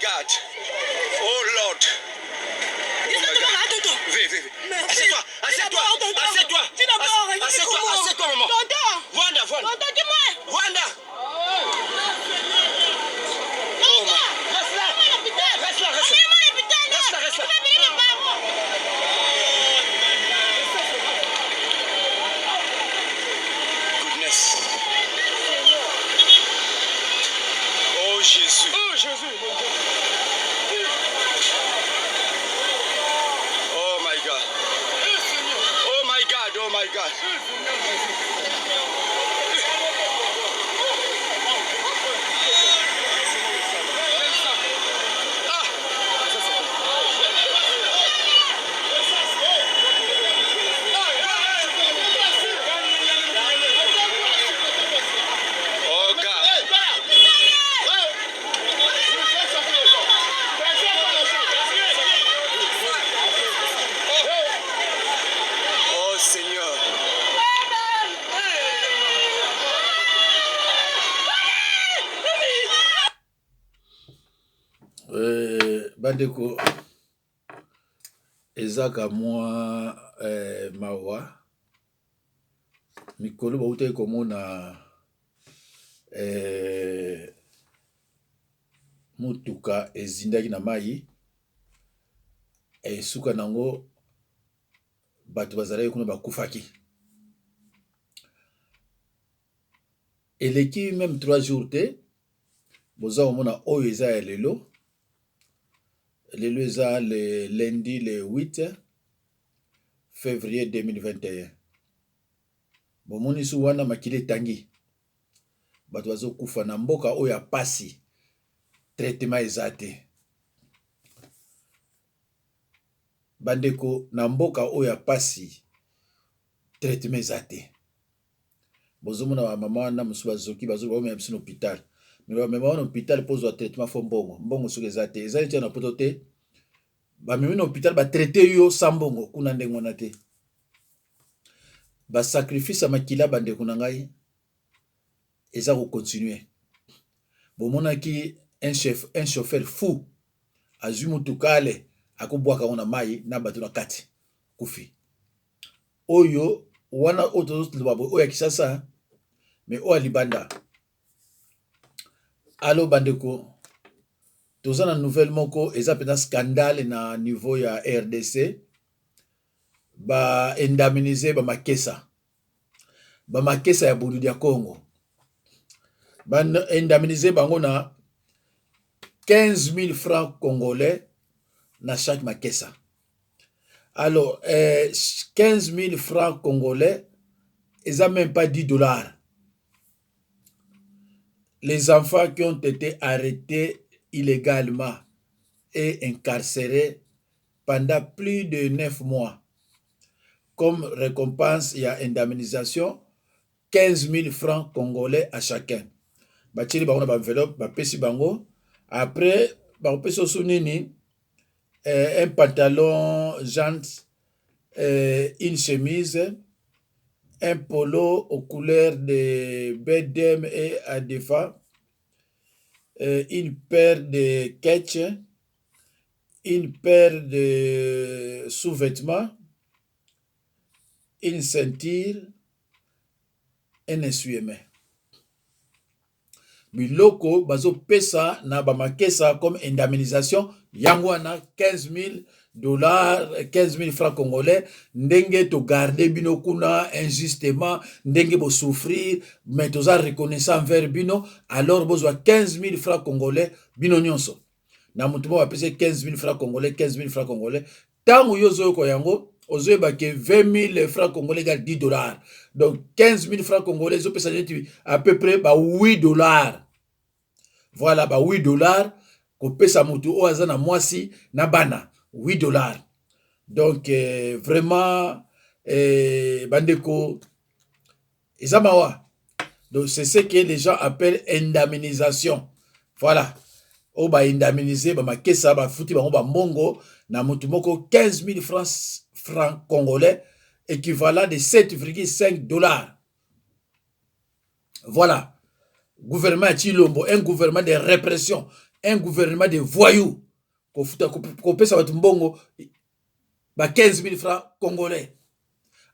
God. Oh Lord. Viens. Assieds-toi. Assieds-toi, maman. Wanda. Wanda. Reste là. Goodness. Oh Jésus. Oh my God. Oh my God. Oh God. Oh Seigneur. Bandeko ezaka mwa mawa mikolo bautai komona mutuka ezindaki na mai suka nango bato bazalaki kuna bakufaki eleki même 3 jours te boza komona oyo eza ya lelo eza le lundi le 8 février 2021 bomoni su wana makili etangi bato bazokufa na mboka oyo ya pasi traitement eza te bandeko na mboka oyo ya pasi traitement eza te bozomona bamama wana mosusu bazoki bazobamema biso na hôpital mais bamema wana hôpital mpo ozwa traitement fo mbongo soki eza te eza neti na poto te bamemi na hôpital batraite yo sa mbongo kuna ndenge wana te basacrifice ya makila bandeko na ngai eza kocontinue bomonaki un chauffeur fou azwi mutuka ale akobwaka ngo na mai na bato na kati kufi oyo wana oyo tozoloba boye oyo ya Kinshasa mais oyo ya libanda alo bandeko toza na nouvelle moko eza mpenza scandale na niveau ya RDC baindemnize bamakesa ya buludi ya Congo baindemnize bango na 15 000 francs congolais na chaque makesa. Alors 15 000 francs congolais ils même pas 10 $. Les enfants qui ont été arrêtés illégalement et incarcérés pendant plus de 9 mois. Comme récompense, il y a indemnisation 15 000 francs congolais à chacun. Batili bango na enveloppe, bapesi bango. Après, bapesi osunini un pantalon jante, une chemise, un polo aux couleurs de BDM et Adefa, une paire de ketch, une paire de sous-vêtements, une ceinture, un essuie-main. Biloko bazo pesa na bamakesa comme indemnisation yango na 15 000 $, 15 000 francs congolais, ndenge to garder bino kuna injustement, ndenge bo souffrir, mais toza reconnaissant envers bino, alors bozwa 15 000 francs congolais bino nyonso. Na mutu mo apese 15 000 francs congolais, 15 000 francs congolais. Tango yozo ko yango, ozoyeba ke 20 000 francs congolais égale 10 $. Donc 15 000 francs congolais, zo pesa à peu près ba 8 $. Voilà, ba 8 $. Ko pesa mutu o azana mwasi na bana 8 $. Donc vraiment bandeko ezamawa. Donc c'est ce que les gens appellent indemnisation. Voilà. O ba indemniser ba makesa ba futi bango ba mbongo na mutu moko 15 000 francs congolais équivalent de 7,5 $. Voilà. Gouvernement Chilombo, un gouvernement de répression un gouvernement de voyous kopesa bato mbongo ba 15 000 francs congolais.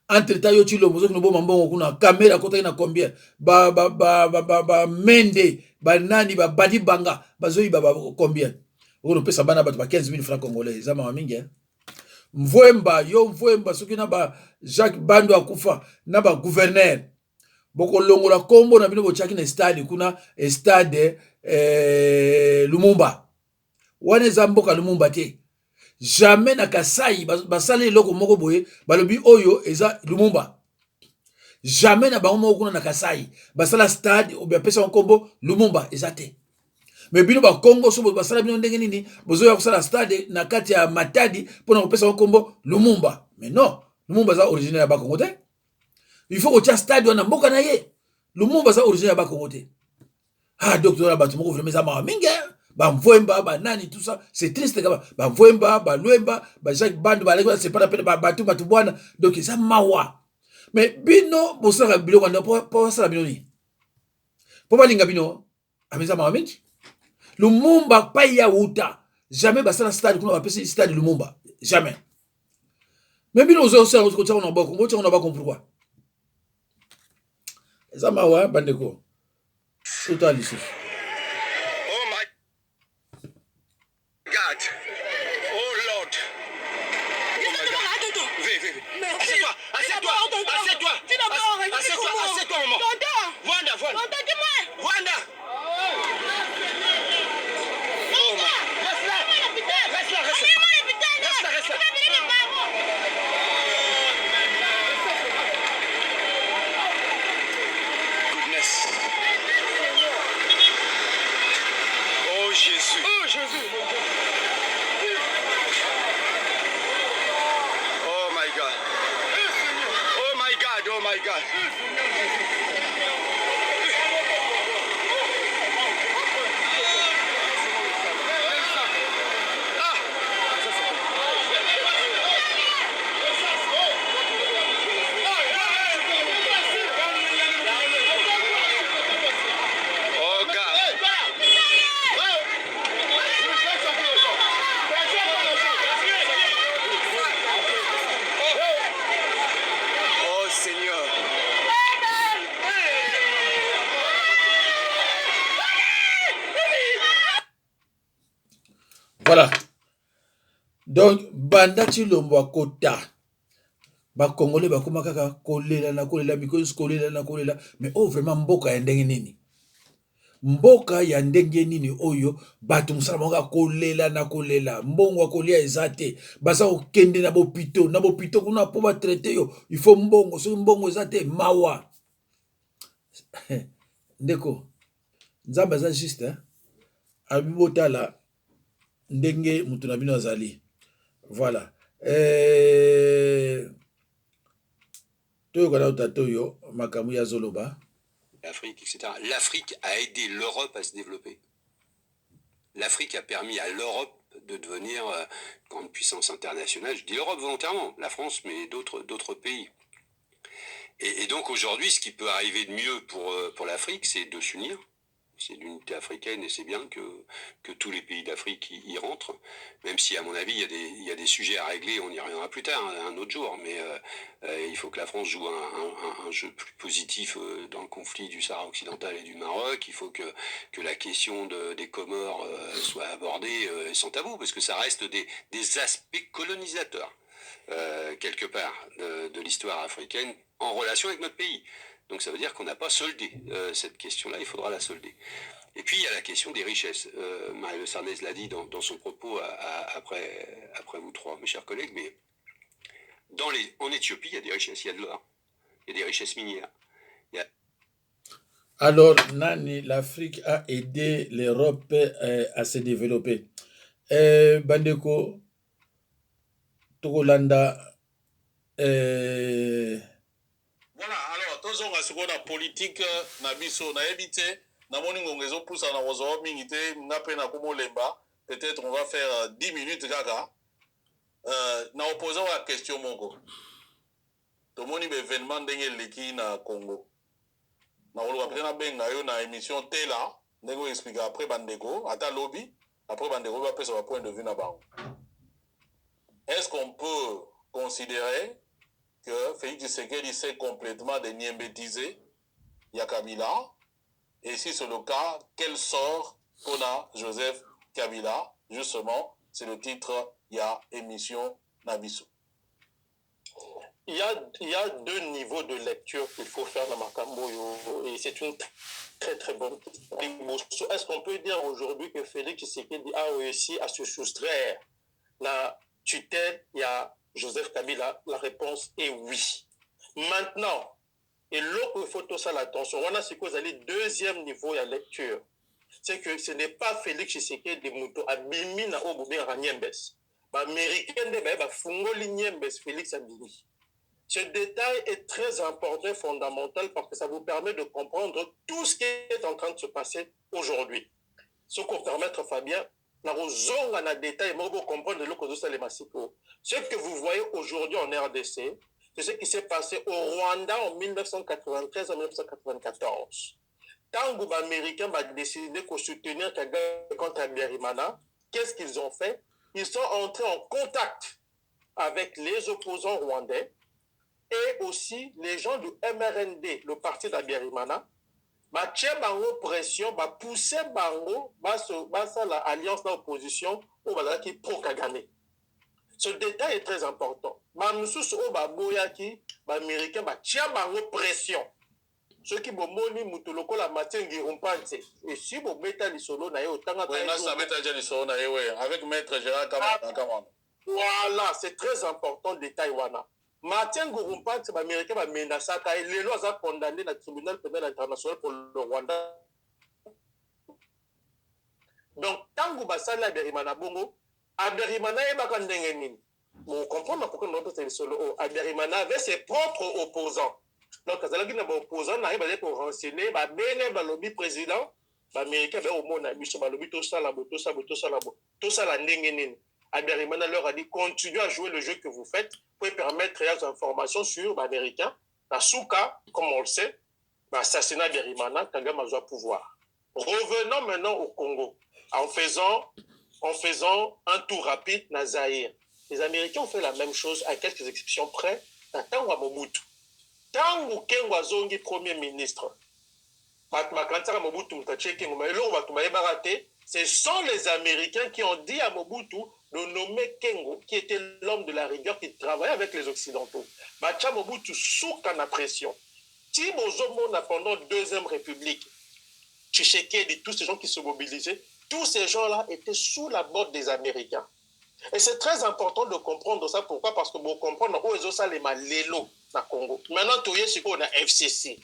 Entre temps yo Tshilombo soki noboma mbongo kuna kamera kotaki na combien ba mende ba nani ba badi banga bazoyiba ba combien oyo nopesa bana bato ba 15 000 francs congolais eza mawa mingi mvwemba soki na ba Jacques Bando akufa na ba gouverneur bokolongola kombo na bino botiaki na stade kuna stade Lumumba wana eza mboka Lumumba te. Jamais na Kasai basala eloko moko boye balobi oyo eza Lumumba. Jamais na bango moko kuna na Kasai basala stade obi apesa nkombo Lumumba eza te. Mais bino ba Congo so basala bino ndenge nini bozoya kusala stade na kati ya Matadi pona kopesa nkombo Lumumba. Mais non, Lumumba za originaire ya ba Congo te. Il faut que stade wana mboka na ye. Lumumba za originaire ya ba Congo te. Ah docteur Bato moko vraiment za ma mingi. Ba Mvwemba ba nani tout ça c'est triste kama ba Mvwemba ba Lwemba ba Jacques Bando ba leko c'est pas la peine ba batu bwana donc ça mawa mais bino bosaka biloko ndo po sala bino ni po balinga bino ameza mawa mingi. Lumumba pa ya uta jamais basala stade kuna ba pesi stade Lumumba jamais mais bino ozo sala ko tsaka na bako ngo tsaka na bako pourquoi eza mawa bandeko tout à l'issue. God. Oh Lord. Oh my God. Viens. Assieds-toi. Assieds-toi. Assieds-toi. Assieds-toi. Assieds-toi, maman. Wanda. Wanda. Oh my. Reste là. Goodness. Oh Jésus. Oh my God. Oh my God. Oh God. Oh Seigneur. Voilà. Donc banda Tshilombo akota ba Congolais bakoma kaka kolela because kolela mais oh vraiment mboka ya ndenge nini mboka ya ndenge nini oyo bato musala monga kolela mbongo akolia ezate basa okende na bopito kuna po ba traiter yo il faut mbongo so mbongo ezate mawa ndeko nzamba za juste hein abibotala ndenge mutu na bino azali voilà toyo kana utatoyo makamu ya zoloba l'Afrique, etc. L'Afrique a aidé l'Europe à se développer. L'Afrique a permis à l'Europe de devenir grande puissance internationale. Je dis l'Europe volontairement, la France, mais d'autres pays. Et donc aujourd'hui, ce qui peut arriver de mieux pour l'Afrique, c'est de s'unir. C'est l'unité africaine et c'est bien que tous les pays d'Afrique y rentrent, même si à mon avis il y a des sujets à régler, on y reviendra plus tard, un autre jour, mais il faut que la France joue un jeu plus positif dans le conflit du Sahara occidental et du Maroc, il faut que la question des Comores soit abordée sans tabou, parce que ça reste des aspects colonisateurs, quelque part, de l'histoire africaine en relation avec notre pays. Donc ça veut dire qu'on n'a pas soldé cette question-là, il faudra la solder. Et puis il y a la question des richesses. Marie-Le Sarnez l'a dit dans son propos après vous trois, mes chers collègues, mais en Éthiopie, il y a des richesses, il y a de l'or, il y a des richesses minières. Alors, Nani, l'Afrique a aidé l'Europe à se développer. Bandeko, Togolanda, voilà, alors tozonga sikoyo na politique na biso nayebi te namoni ngongo ezopusa na kozwa mingi te nga mpe nakomolemba peut-être on va faire 10 minutes kaka na opposant la question moko tomoni baévénement ndenge eleki na Congo nakoluka mpe nabenga yo na émission tela ndenge oexplika après bandeko ata lobi après bandeko va passer sur point de vue na bango. Est-ce qu'on peut considérer que Félix Tshisekedi s'est complètement déniembétisé Kabila? Et si c'est le cas, quel sort qu'on a Joseph Kabila? Justement, c'est le titre, il y a émission Nabiso. Il y a deux niveaux de lecture qu'il faut faire dans Makambo, et c'est une très très bonne question. Est-ce qu'on peut dire aujourd'hui que Félix Tshisekedi a réussi à se soustraire la tutelle, il y a Joseph Kabila? La réponse est oui. Maintenant, et là où il faut tout ça l'attention, on a ce que vous allez deuxième niveau de lecture, c'est que ce n'est pas Félix Tshisekedi Mouto abimi na obube ranyembes. Américain de fungoli nyembes Félix Abimi. Ce détail est très important et fondamental parce que ça vous permet de comprendre tout ce qui est en train de se passer aujourd'hui. Ce qu'on permettre Fabien, on a un détail, mais vous comprendre ce que vous voyez aujourd'hui en RDC, c'est ce qui s'est passé au Rwanda en 1993 en 1994. Quand les Américains ont décidé de soutenir Kagame contre Habyarimana, qu'est-ce qu'ils ont fait? Ils sont entrés en contact avec les opposants rwandais et aussi les gens du MRND, le parti d'Habyarimana. Ba tient bango pression, ba pousser bango, ba l'alliance d'opposition au bazaki pro Kagame. Ce détail est très important. Ba mususu o ba boyaki, ba américain ba tient bango pression. Ceux qui bomoni mutuloko la matingi rumpanse. Et si bo beta lisolo na yo tanga oui, là ça beta lisolo na yo avec maître Gérard Kamana. Voilà, c'est très important détail wana. Martin Gourumpat, c'est américain, va menacer, les lois ont condamné le tribunal pénal international pour le Rwanda. Donc, tant que vous avez Habyarimana Bongo, Habyarimana est pas quand vous comprenez pourquoi notre c'est solo. Habyarimana avait ses propres opposants. Donc, quand vous avez des opposants, vous allez pour renseigner, le lobby président, l'américain va au monde, le lobby tout ça, tout ça, la n'engeni. Habyarimana leur a dit continuez à jouer le jeu que vous faites pour permettre des informations sur l'Américain. La Souka, comme on le sait, l'assassinat d'Habyarimana, Kagame a le pouvoir. Revenons maintenant au Congo en faisant un tour rapide dans Zaïre. Les Américains ont fait la même chose à quelques exceptions près dans Tango Mobutu. Tango Kengo Zongi, premier ministre, ce sont les Américains qui ont dit à Mobutu de nommer Kengo, qui était l'homme de la rigueur, qui travaillait avec les Occidentaux. Bacha Mobutu souk en pression. Tibozomona pendant la Deuxième République, Tshisekedi, tous ces gens qui se mobilisaient, tous ces gens-là étaient sous la botte des Américains. Et c'est très important de comprendre ça. Pourquoi? Parce que vous comprenez où ils ont ça les malélos dans le Congo. Maintenant, tout est sur la FCC.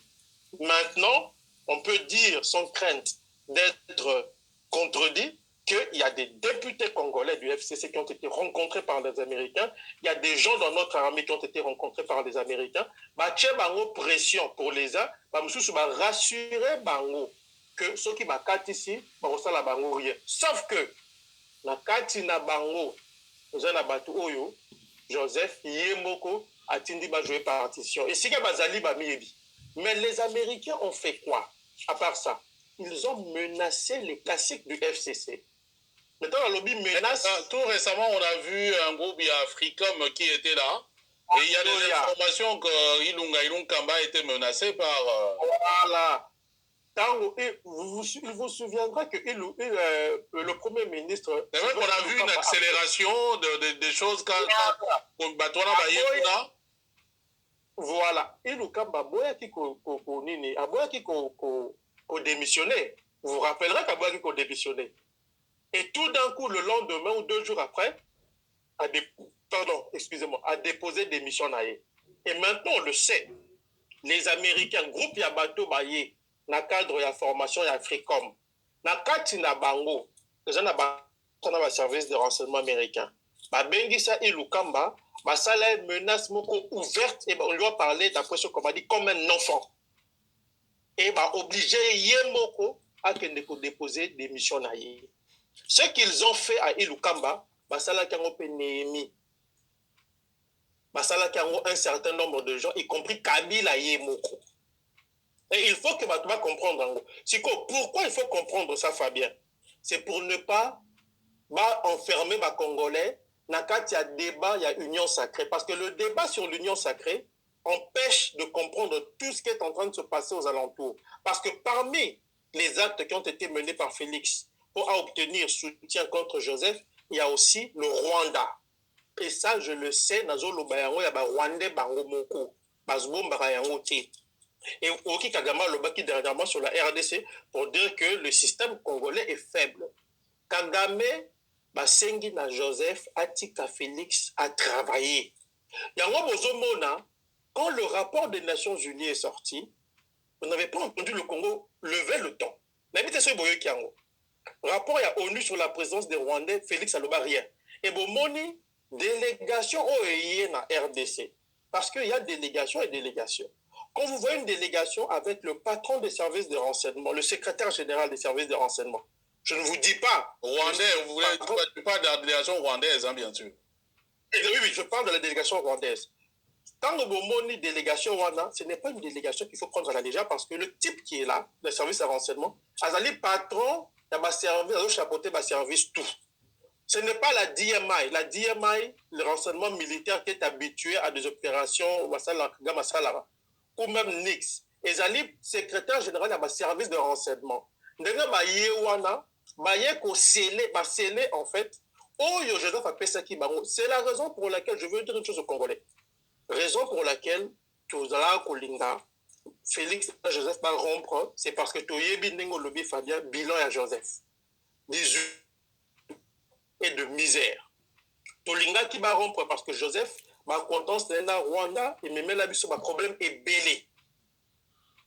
Maintenant, on peut dire sans crainte d'être contredit qu'il y a des députés congolais du FCC qui ont été rencontrés par les Américains. Il y a des gens dans notre armée qui ont été rencontrés par les Américains. Tient bango pression pour les uns. Rassurer bango que ceux qui m'accattent ici, la bango rien. Sauf que la katina bango, oyo, Joseph Yemoko a tindi ba jouer partition. Et si bazali ba miyebi. Mais les Américains ont fait quoi? À part ça, ils ont menacé les classiques du FCC. Maintenant, le lobby menace. Tout récemment, on a vu un groupe Africom qui était là. Et il y a des informations que Ilunga Kamba a été menacé par. Voilà. Il vous souviendra que le Premier ministre. C'est vrai qu'on a vu une accélération des choses quand Batouana Bayekuna. Voilà. Ilukamba Boyaki ko démissionné. Vous vous rappellerez qu'Aboyaki ko démissionné. Et tout d'un coup, le lendemain ou 2 jours après, a déposé démission naïe. Et maintenant, on le sait. Les Américains, groupe Yabato Baye, na cadre ya formation ya Africom, na kati na bango, les gens na service de renseignement américain. Bengisa Ilukamba, ça une menace ouverte et on lui a parlé d'après ce qu'on m'a dit comme un enfant. Et obligé Yemoko à déposer des missions naïe. Ce qu'ils ont fait à Ilukamba, ça l'a Némi. Ça l'a un certain nombre de gens, y compris Kabila Yemoko. Et il faut que tu vas comprendre. Pourquoi il faut comprendre ça, Fabien? C'est pour ne pas va enfermer les Congolais. Dans il y a débat, il y a union sacrée. Parce que le débat sur l'union sacrée empêche de comprendre tout ce qui est en train de se passer aux alentours. Parce que parmi les actes qui ont été menés par Félix pour obtenir soutien contre Joseph, il y a aussi le Rwanda. Et ça, je le sais, Nazolo Bayango, il y a Rwandais Bango Moko, Bazbo Mbarayango T. Et Oki Kagama Lobaki dernièrement sur la RDC pour dire que le système congolais est faible. Kagame, Basengi na Joseph, Atika Félix a travaillé. Yango Bozomona, quand le rapport des Nations Unies est sorti, vous n'avez pas entendu le Congo lever le ton. N'habitez sur Boyo Kiango. Rapport il y a ONU sur la présence des Rwandais, Félix Aloba rien. Et Bomoni, délégation OEI na RDC. Parce qu'il y a délégation et délégation. Quand vous voyez une délégation avec le patron des services de renseignement, le secrétaire général des services de renseignement, je ne vous dis pas. Rwandais, vous parlez de la délégation rwandaise, hein, bien sûr. Et oui, je parle de la délégation rwandaise. Quand vous avez une délégation rwanda, ce n'est pas une délégation qu'il faut prendre à la légère parce que le type qui est là, le service de renseignement, Azali patron, il a service, il a chapeauté le service tout. Ce n'est pas la DMI. La DMI, le renseignement militaire qui est habitué à des opérations, ou même NIX. Azali, secrétaire général, il a service de renseignement. C'est en fait, c'est la raison pour laquelle je veux dire une chose aux Congolais. Raison pour laquelle Tozala Kolinga, Félix Joseph va rompre, c'est parce que Toyebi Nengo Lobi Fabien, bilan à Joseph. 18 et de misère. Tolinga qui va rompre parce que Joseph, ma contence c'est un Rwanda, et me met la sur ma problème est belé.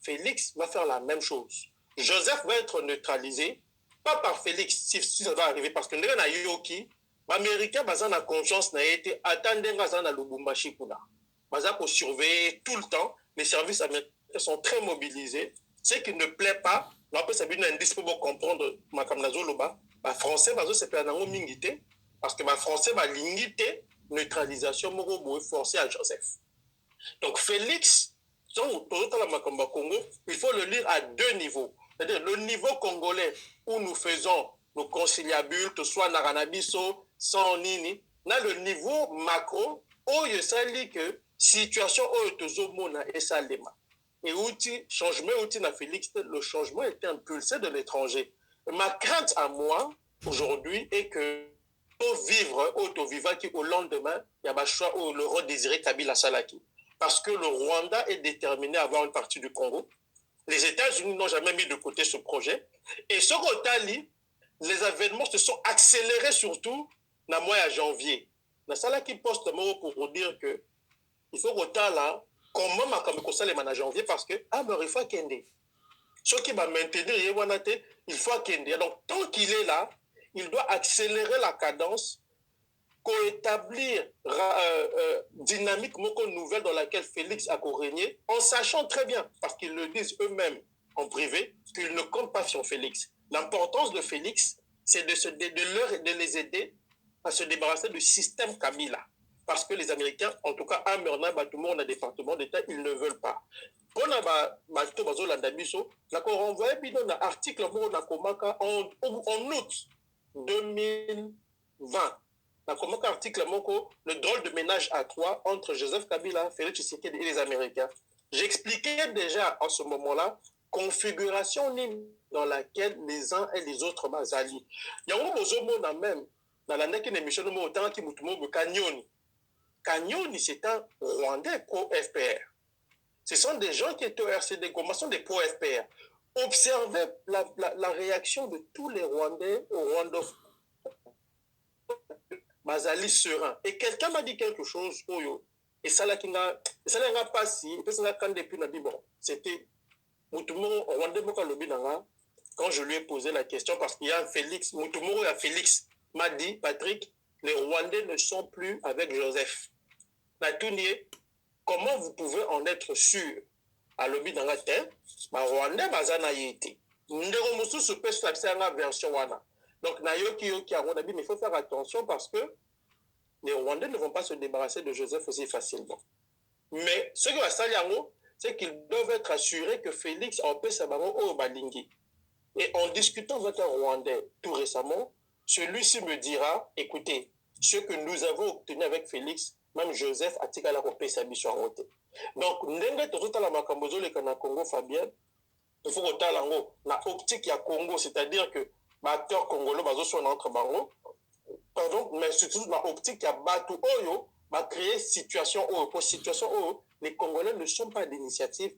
Félix va faire la même chose. Joseph va être neutralisé, pas par Félix, si ça va arriver, parce que nous avons Yoki, les Américains, ils ont confiance, ils ont attendu à Lubumbashi. Ils ont surveiller tout le temps. Les services américains sont très mobilisés. Ce qui ne plaît pas, c'est un indice pour comprendre les Français, c'est parce que les Français vont limiter la neutralisation forcée à Joseph. Donc Félix, il faut le lire à deux niveaux. C'est-à-dire le niveau congolais où nous faisons nos conciliabules, soit Naranabiso, sans Nini, dans le niveau macro, où il s'agit que situation où et Salema. Et outil, changement outil na Félix, le changement est impulsé de l'étranger. Ma crainte à moi, aujourd'hui, est que pour vivre auto-vivant qui au lendemain, il y a un choix où le redésiré Kabila Salaki. Parce que le Rwanda est déterminé à avoir une partie du Congo. Les États-Unis n'ont jamais mis de côté ce projet. Et ce Rotali, les événements se sont accélérés surtout dans le mois de janvier. Dans ça là qui poste pour dire que il faut Rotali là, comment ma comme ça les en janvier parce que il faut Kende. Ce qui va maintenir il faut Kende. Donc tant qu'il est là, il doit accélérer la cadence, co-établir dynamique nouvelle dans laquelle Félix a co-régné, en sachant très bien, parce qu'ils le disent eux-mêmes en privé, qu'ils ne comptent pas sur Félix. L'importance de Félix, c'est de les aider à se débarrasser du système Kabila. Parce que les Américains, en tout cas, à Merna, tout le monde a département d'État, ils ne veulent pas. Pour la renvoie un article en août 2020. Dans article le drôle de ménage à trois entre Joseph Kabila, Félix Tshisekedi et les Américains. J'expliquais déjà en ce moment-là configuration dans laquelle les uns et les autres m'azali. Il y a un même dans la neige émission de autant qui moutumo Kanyoni. Kanyoni c'est un Rwandais pro-FPR. Ce sont des gens qui étaient au RCD, sont des pro-FPR. Observez la réaction de tous les Rwandais au Rwanda. Mazali serein. Et quelqu'un m'a dit quelque chose, et ça n'a pas si, et ça n'a quand depuis la bon, c'était, quand je lui ai posé la question, parce qu'il y a un Félix, Moutoumoro et Félix m'a dit, Patrick, les Rwandais ne sont plus avec Joseph. Comment vous pouvez en être sûr? À l'objet dans la terre, les Rwandais bazana yété. Ndero musu se peut faire une version wana. Donc, mais il faut faire attention parce que les Rwandais ne vont pas se débarrasser de Joseph aussi facilement. Mais ce qui va se faire, c'est qu'ils doivent être assurés que Félix en paix sa maman au Balingi. Et en discutant avec un Rwandais tout récemment, celui-ci me dira, écoutez, ce que nous avons obtenu avec Félix, même Joseph a dit qu'à la copie Sabiso en route. Donc, ndenge tozo la makambozo le kana Congo Fabien, il faut que lango na optique ya Congo, c'est-à-dire que acteur congolais bazo soit entre bango, pardon, mais surtout na optique ya batu oyo va créer situation oyo, pour situation oyo, les Congolais ne sont pas d'initiative,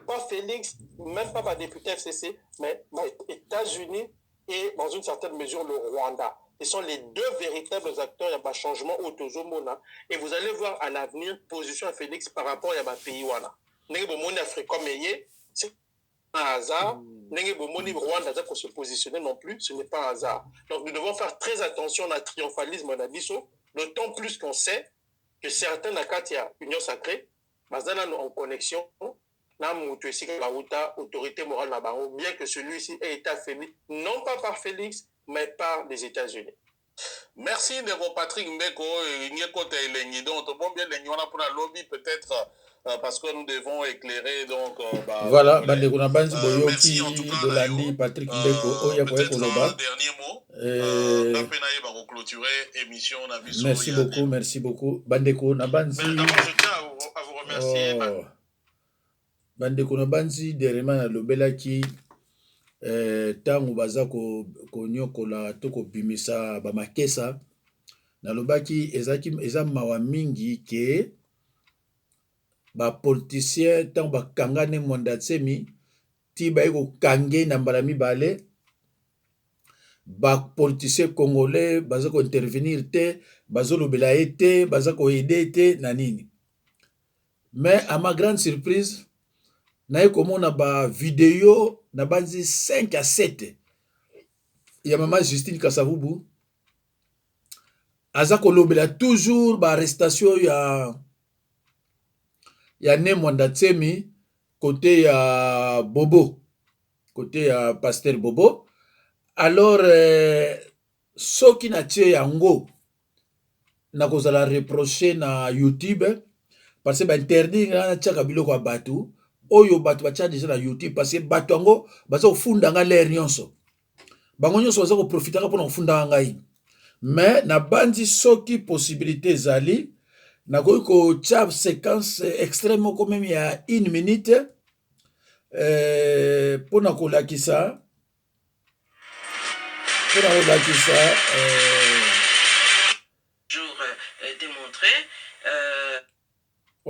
pas Félix, même pas député FCC, mais les États-Unis et dans une certaine mesure le Rwanda. Ce sont les deux véritables acteurs, il y a un changement au Tozomona. Et vous allez voir à l'avenir, position à Félix par rapport à pays wana. N'est-ce pas mon Afrique comme c'est un hasard. N'est-ce pas mon Rwanda pour se positionner non plus, ce n'est pas un hasard. Donc nous devons faire très attention à triomphalisme en Abisso, d'autant plus qu'on sait que certains il y a Union Sacrée, en connexion, autorité morale bien que celui-ci ait été affaibli, non pas par Félix, mais par les États-Unis. Merci Ndeko Patrick Mbeko et donc bien pour la lobby peut-être parce que nous devons éclairer donc voilà Bandeko na banzi merci en tout cas de l'année Patrick Mbeko oya kwa koloba dernier mot clôturer émission merci beaucoup Bandeko na banzi d'abord je tiens à vous remercier Bandeko na banzi derema na lobelaki tango baza konyokola to kobimisa bamakesa nalobaki eza mawa mingi ke bapoliticien ntango bakangane mwanda tsemi ti baye kokange na mbala mibale bapoliticien congolais baza kointervenir te bazolobela ye te baza koede te na nini. Mais à ma grande surprise naye komona bavideo na banzi 5 à 7 ya mama Justine Kasavubu aza kolobela toujours baarrestation ya ne mwanda tsemi côté ya Bobo, côté ya pasteur Bobo. Alors soki na tie yango na kozala reprocher na YouTube parce que ba interdit na tiaka biloko ya batu oyo batu batia déjà na YouTube parce que batu yango baza kofunda nga l'air nyonso bango nyonso baza koprofitaka mpona kofunda ngai. Mais na bandi soki possibilité ezali nakoki kotia séquence extrême moko meme ya 1 minute mpona kolakisa toujours démontré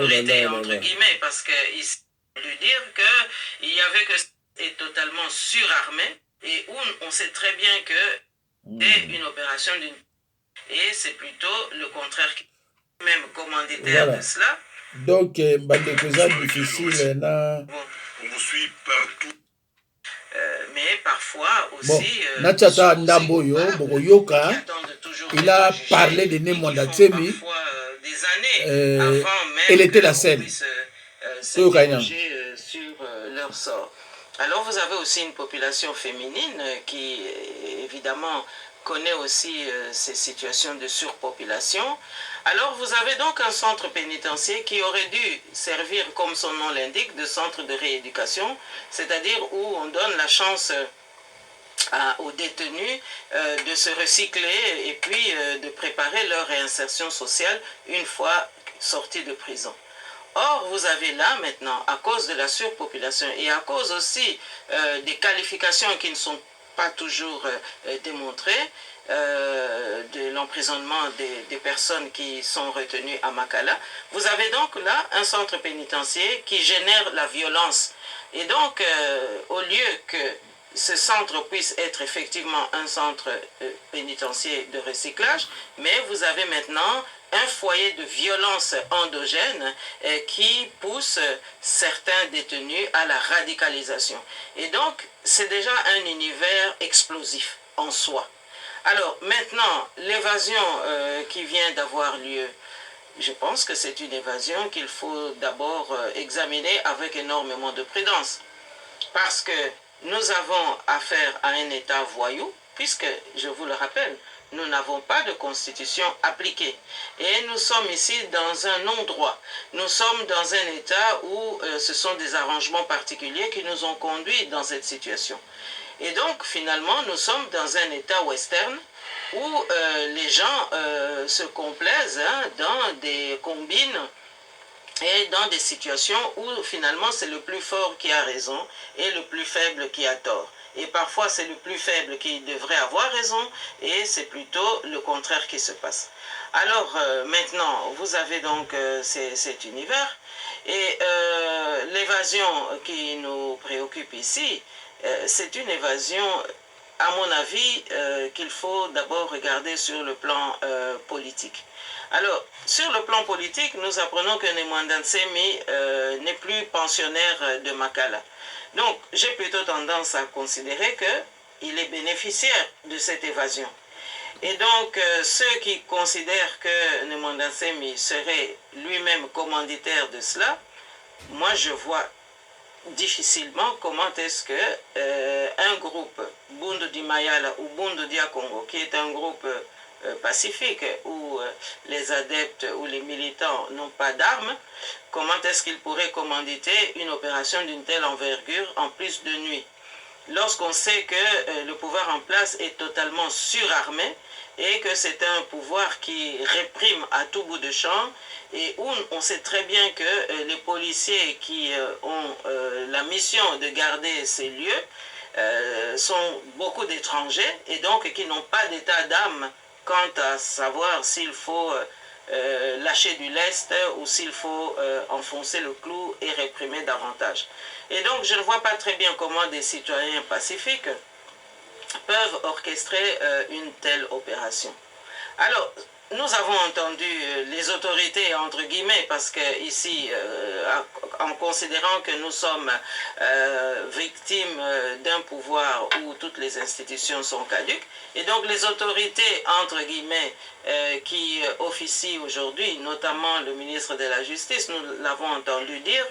était entre guillemets parce que ici lui dire que il y avait que est totalement surarmé et où on sait très bien que c'est une opération d'une et c'est plutôt le contraire qui même commanditaire de cela. Donc difficile na on vous suit partout. Mais parfois aussi Nachata Ndamboyo Bogoyoka il a parlé de Nemwanda Tsemi des années avant même elle était la scène sur leur sort. Alors vous avez aussi une population féminine qui évidemment connaît aussi ces situations de surpopulation. Alors vous avez donc un centre pénitentiaire qui aurait dû servir, comme son nom l'indique, de centre de rééducation, c'est-à-dire où on donne la chance aux détenus de se recycler et puis de préparer leur réinsertion sociale une fois sortis de prison. Or, vous avez là maintenant, à cause de la surpopulation et à cause aussi des qualifications qui ne sont pas toujours démontrées, de l'emprisonnement des personnes qui sont retenues à Makala, vous avez donc là un centre pénitentiaire qui génère la violence. Et donc, au lieu que ce centre puisse être effectivement un centre pénitentiaire de recyclage, mais vous avez maintenant un foyer de violence endogène qui pousse certains détenus à la radicalisation. Et donc, c'est déjà un univers explosif en soi. Alors, maintenant, l'évasion qui vient d'avoir lieu, je pense que c'est une évasion qu'il faut d'abord examiner avec énormément de prudence. Parce que nous avons affaire à un État voyou, puisque, je vous le rappelle, nous n'avons pas de constitution appliquée. Et nous sommes ici dans un non-droit. Nous sommes dans un État où ce sont des arrangements particuliers qui nous ont conduits dans cette situation. Et donc, finalement, nous sommes dans un État western où les gens se complaisent dans des combines et dans des situations où finalement c'est le plus fort qui a raison et le plus faible qui a tort. Et parfois c'est le plus faible qui devrait avoir raison et c'est plutôt le contraire qui se passe. Alors maintenant, vous avez donc cet univers et l'évasion qui nous préoccupe ici, c'est une évasion, à mon avis, qu'il faut d'abord regarder sur le plan politique. Alors, sur le plan politique, nous apprenons que Nemwanda Ntsemi n'est plus pensionnaire de Makala. Donc, j'ai plutôt tendance à considérer qu'il est bénéficiaire de cette évasion. Et donc, ceux qui considèrent que Nemwanda Ntsemi serait lui-même commanditaire de cela, moi je vois difficilement comment est-ce que un groupe, Bundu di Mayala ou Bundu dia Congo, qui est un groupe pacifique où les adeptes ou les militants n'ont pas d'armes, comment est-ce qu'ils pourraient commanditer une opération d'une telle envergure en plus de nuit? Lorsqu'on sait que le pouvoir en place est totalement surarmé et que c'est un pouvoir qui réprime à tout bout de champ et où on sait très bien que les policiers qui ont la mission de garder ces lieux sont beaucoup d'étrangers et donc qui n'ont pas d'état d'âme quant à savoir s'il faut lâcher du lest ou s'il faut enfoncer le clou et réprimer davantage. Et donc je ne vois pas très bien comment des citoyens pacifiques peuvent orchestrer une telle opération. Alors, nous avons entendu les autorités, entre guillemets, parce que ici, en considérant que nous sommes victimes d'un pouvoir où toutes les institutions sont caduques, et donc les autorités, entre guillemets, qui officient aujourd'hui, notamment le ministre de la Justice, nous l'avons entendu dire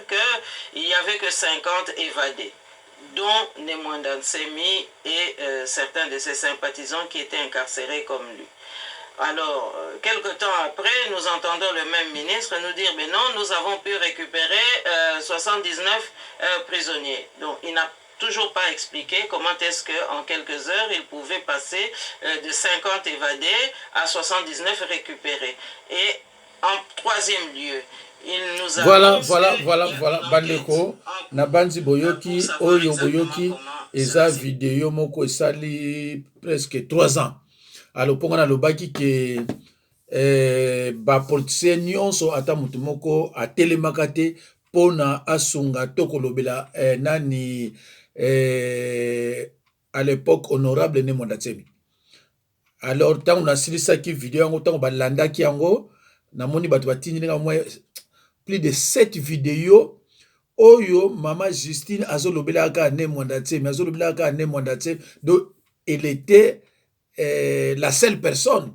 qu'il n'y avait que 50 évadés, dont Nemwanda Ntsemi et certains de ses sympathisants qui étaient incarcérés comme lui. Alors, quelque temps après, nous entendons le même ministre nous dire, mais non, nous avons pu récupérer 79 prisonniers. Donc, il n'a toujours pas expliqué comment est-ce qu'en quelques heures, il pouvait passer de 50 évadés à 79 récupérés. Et en troisième lieu, il nous a... Voilà, bandeko, na banzi boyoki, oyo boyoki, eza vidéo moko esali presque 3 ans. Alors, pour na lobaki ke bapolitisien nyonso ata mutu moko atelemaka te pona asunga to kolobela nani à l'époque honorable Nemwanda Ntsemi. Alors, ntango nasilisaki video yango, ntango balandaki yango, namoni bato batindi nga mwa plus de 7 vidéos oyo mama Justine azolobelaka Nemwanda Ntsemi, azolobelaka Nemwanda Ntsemi. Donc, elle était la seule personne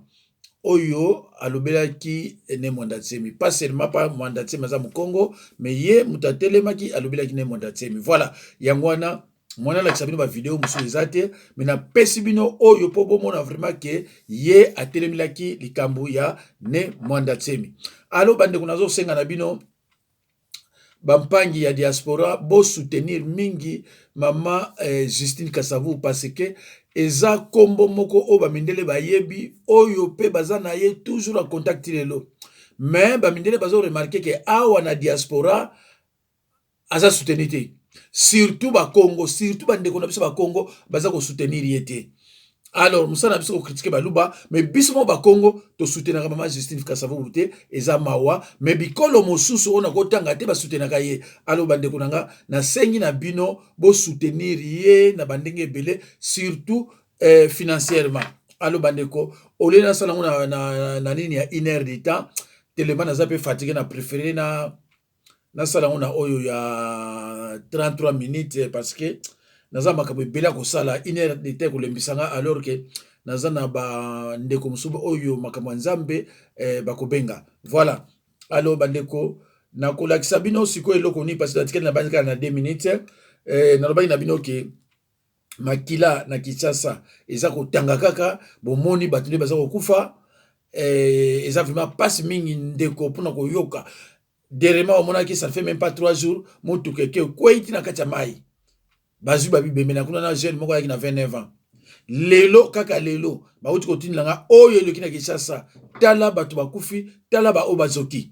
oyo alobelaki Nemwanda Ntsemi, pas seulement pas Mwanda Ntsemi aza Congo, mais ye mutatelemaki alobelaki Nemwanda Ntsemi. Voilà, yango wana mwana lakisa bino ba vidéo musu ezate, mais na pesi bino oyo po bomona vraiment que ye atelemelaki likambo ya Nemwanda Ntsemi. Alo bandeko nazo senga na bino bampangi ya diaspora bo soutenir mingi mama Justine Kasavu parce que eza kombo moko o bamindele bayebi oyo pe baza na ye toujours en contact lelo, mais bamindele bazo remarquer que awa na diaspora aza soutenir te, surtout ba Congo, surtout bandeko na biso ba Congo baza ko soutenir yete. Alors musana biso ko critiquer baluba, mais biso ba Congo to soutenir mama Justine Kasavu te eza mawa, mais bikolo mosusu ona ko tanga te ba soutenir ye. Alors bandeko nanga na sengi na bino bo soutenir ye na bandenge belé, surtout financièrement. Alors bandeko ole na sala na nini ya 1 heure de temps, tellement na zape fatigué na préféré na sala na oyo ya 33 minutes parce que naza makambo bela ko sala 1 heure de temps ko lembisanga, alors que naza na ba ndeko musubu oyo makambo nzambe bakobenga. Voilà. Alors bandeko na kolakisa bino siko eloko ni parce que na bandika na 2 minutes na lobaki na bino ke makila na Kinshasa eza kotanga kaka bomoni bato nde baza kokufa, eza vraiment passe mingi ndeko pona koyoka derema omonaki ça fait même pas 3 jours mutu keke kweiti na kati ya mai bazwi babibembe na kuna na jeune moko yaki na 29 ans. lelo kaka lelo bauti kotinilanga oyo eloki na Kinshasa tala bato bakufi tala ba obazoki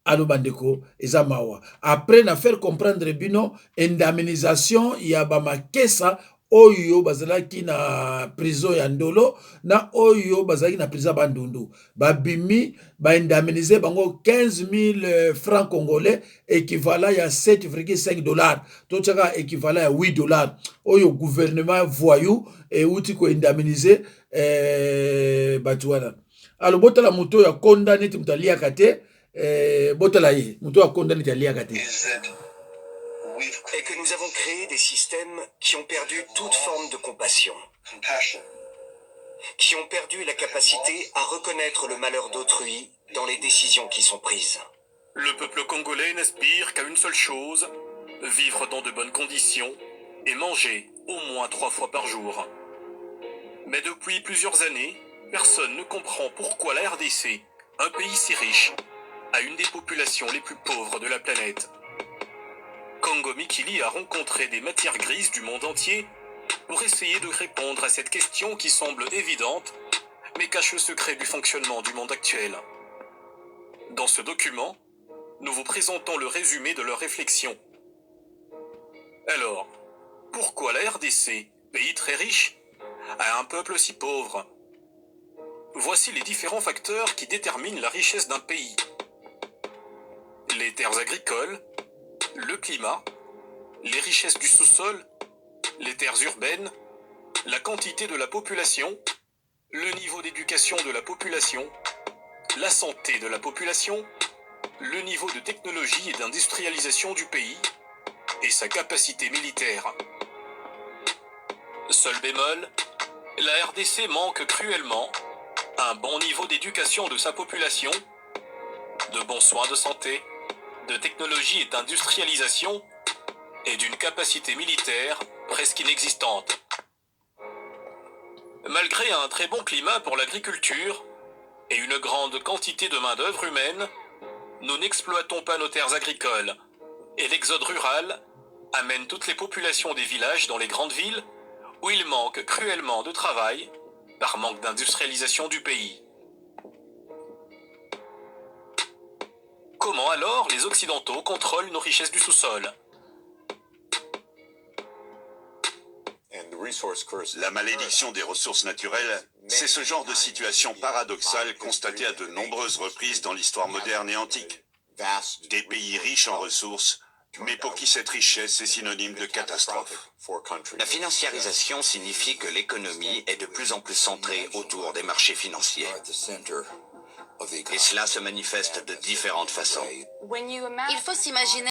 alo bandeko eza mawa après na faire comprendre bino indemnisation ya bamakesa oyo bazalaki na prison ya Ndolo na oyo bazalaki na prison Bandundu babimi baindemniser bango 15 000 francs congolais équivalent ya 7,5 dollars tochaka équivalent ya 8 dollars oyo gouvernement voyou euti ko indemniser batu wana alo botala moto ya condamné ti mutalia kate botala ye moto ya condamné ti alia kate et que nous avons créé des systèmes qui ont perdu toute forme de compassion, qui ont perdu la capacité à reconnaître le malheur d'autrui dans les décisions qui sont prises. Le peuple congolais n'aspire qu'à une seule chose, vivre dans de bonnes conditions et manger au moins 3 fois par jour. Mais depuis plusieurs années, personne ne comprend pourquoi la RDC, un pays si riche, a une des populations les plus pauvres de la planète. Congo Mikili a rencontré des matières grises du monde entier pour essayer de répondre à cette question qui semble évidente, mais cache le secret du fonctionnement du monde actuel. Dans ce document, nous vous présentons le résumé de leurs réflexions. Alors, pourquoi la RDC, pays très riche, a un peuple si pauvre? Voici les différents facteurs qui déterminent la richesse d'un pays. Les terres agricoles, le climat, les richesses du sous-sol, les terres urbaines, la quantité de la population, le niveau d'éducation de la population, la santé de la population, le niveau de technologie et d'industrialisation du pays et sa capacité militaire. Seul bémol, la RDC manque cruellement un bon niveau d'éducation de sa population, de bons soins de santé, de technologie et d'industrialisation et d'une capacité militaire presque inexistante. Malgré un très bon climat pour l'agriculture et une grande quantité de main-d'œuvre humaine, nous n'exploitons pas nos terres agricoles et l'exode rural amène toutes les populations des villages dans les grandes villes où il manque cruellement de travail par manque d'industrialisation du pays. Comment alors les Occidentaux contrôlent nos richesses du sous-sol? La malédiction des ressources naturelles, c'est ce genre de situation paradoxale constatée à de nombreuses reprises dans l'histoire moderne et antique. Des pays riches en ressources, mais pour qui cette richesse est synonyme de catastrophe. La financiarisation signifie que l'économie est de plus en plus centrée autour des marchés financiers. Et cela se manifeste de différentes façons. Il faut s'imaginer